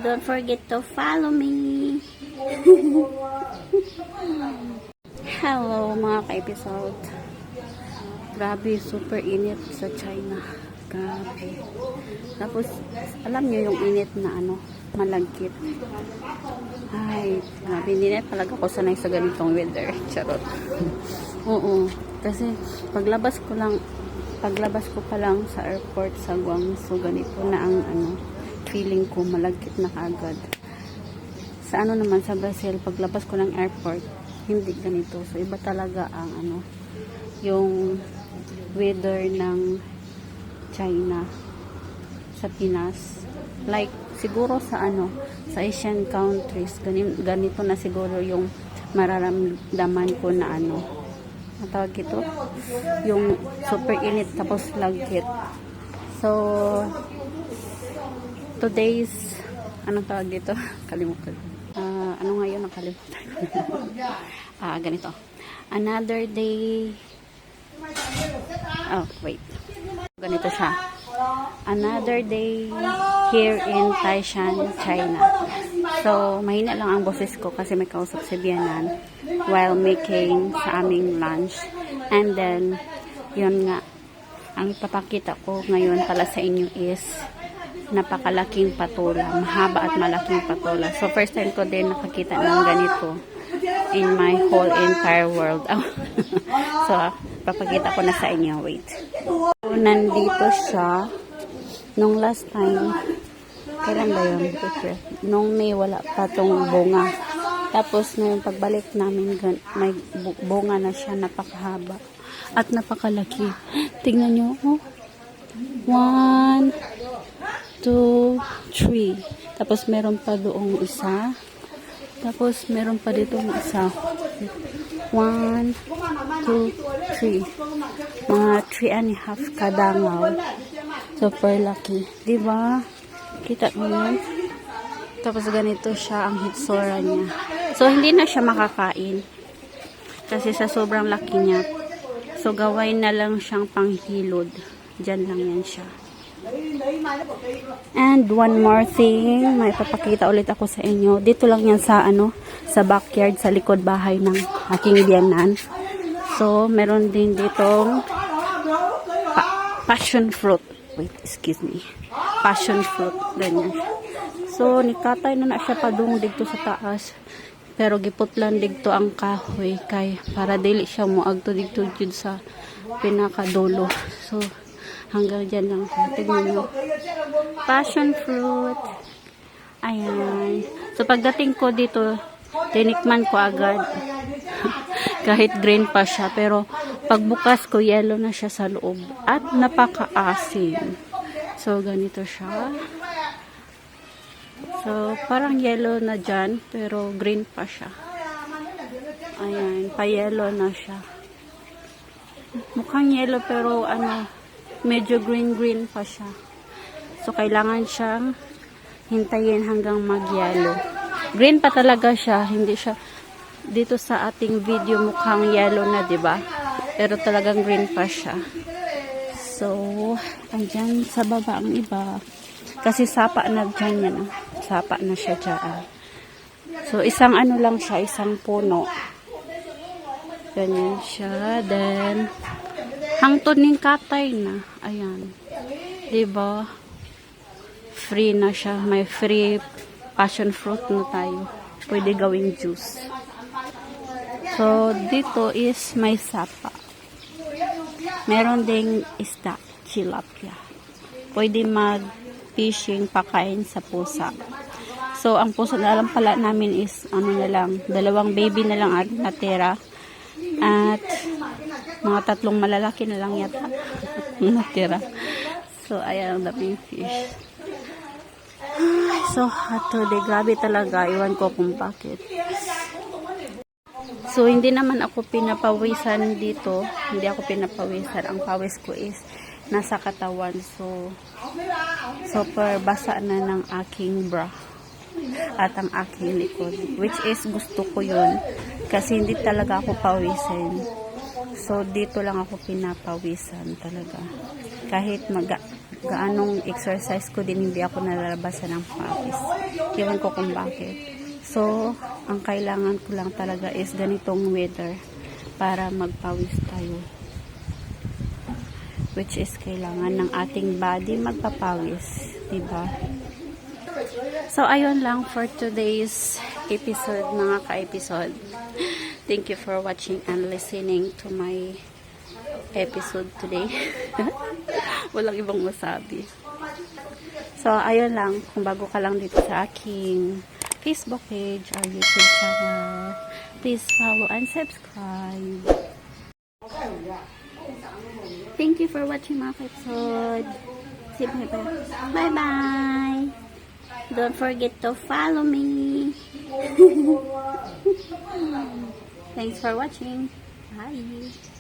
Don't forget to follow me. Hello mga ka-episode. Grabe, super init sa China. Grabe. Tapos, alam nyo yung init na malagkit. Ay, grabe, hindi na talaga ako sanay sa ganitong weather. Charot. Oo. Kasi, paglabas ko pa lang sa airport sa Guangzhou, ganito na ang feeling ko, malagkit na kaagad. Sa naman sa Brazil, paglabas ko ng airport, hindi ganito. So, iba talaga ang yung weather ng China sa Pinas. Like, siguro sa sa Asian countries, ganito na siguro yung mararamdaman ko na tawag ito, yung super init tapos lagkit. So, today's, tawag dito? Kalimutan. Ano ngayon? Nakalimutan ko. Ganito. Another day. Oh, wait. Ganito siya. Another day here in Taishan, China. So, mahina lang ang boses ko kasi may kausap si Bianan while making sa aming lunch. And then, yun nga, ang ipapakita ko ngayon pala sa inyo is napakalaking patola. Mahaba at malaking patola. So, first time ko din nakakita ng ganito in my whole entire world. So, papakita ko na sa inyo. Wait. So, nandito siya. Nung last time, kailan ba yun? Nung May, wala pa tong bunga. Tapos, ngayon, pagbalik namin, may bunga na siya, napakahaba. At napakalaki. Tingnan nyo, oh. 1, 2, 3. Tapos, meron pa doong isa. Tapos, meron pa ditong isa. 1, 2, 3. Mga 3.5 kadangaw. Super lucky. Diba? Kita mo yun? Tapos ganito siya ang hitsura niya. So, hindi na siya makakain. Kasi sa sobrang laki niya. So, gaway na lang siyang panghilod. Diyan lang yan siya. And one more thing. May papakita ulit ako sa inyo. Dito lang yan sa sa backyard, sa likod bahay ng aking biyanan. So, meron din ditong passion fruit. Wait, excuse me. Passion fruit. Ganyan. So, nikatay na siya padung dito sa taas. Pero giputlan dito ang kahoy kay para dili siya moagto dito jud sa pinakadulo. So, hanggang dyan lang siya. Tignan nyo. Passion fruit. Ayan. So, pagdating ko dito, tinikman ko agad. Kahit green pa siya. Pero, pagbukas ko, yellow na siya sa loob. At napaka-asim. So, ganito siya. So, parang yellow na dyan. Pero, green pa siya. Ayan. Pa-yellow na siya. Mukhang yellow pero, medyo green-green pa siya. So, kailangan siyang hintayin hanggang mag-yellow. Green pa talaga siya. Hindi siya, dito sa ating video mukhang yellow na, diba? Pero talagang green pa siya. So, andyan sa baba ang iba. Kasi sapa na dyan yan. Sapa na siya dyan. So, isang lang siya, isang puno. Ganyan siya. Then, hangtod ning katay na. Ayan. Diba? Free na siya. May free passion fruit na tayo. Pwede gawing juice. So, dito is may sapa. Meron ding isda. Tilapia. Pwede mag-fishing, pakain sa pusa. So, ang pusa na lang pala namin is, na lang, 2 baby na lang at natira. At, mga 3 malalaki na lang yata natira. So, ayan ang daming fish. So, hot today. Grabe talaga. Iwan ko kung bakit. So, hindi naman ako pinapawisan dito. Hindi ako pinapawisan. Ang pawis ko is nasa katawan. So, super basa na ng aking bra. At ang aking likod. Which is gusto ko yun. Kasi hindi talaga ako pawisin. So, dito lang ako pinapawisan talaga. Kahit gaanong exercise ko din, hindi ako nalalabasan ng pawis. Ewan ko kung bakit. So, ang kailangan ko lang talaga is ganitong weather para magpawis tayo. Which is kailangan ng ating body magpapawis. Diba? So, ayun lang for today's episode, mga ka-episode. Thank you for watching and listening to my episode today. Walang ibang masabi. So, ayun lang. Kung bago ka lang dito sa aking Facebook page or YouTube channel, please follow and subscribe. Thank you for watching my episode. Bye-bye. Don't forget to follow me. Thanks for watching. Bye.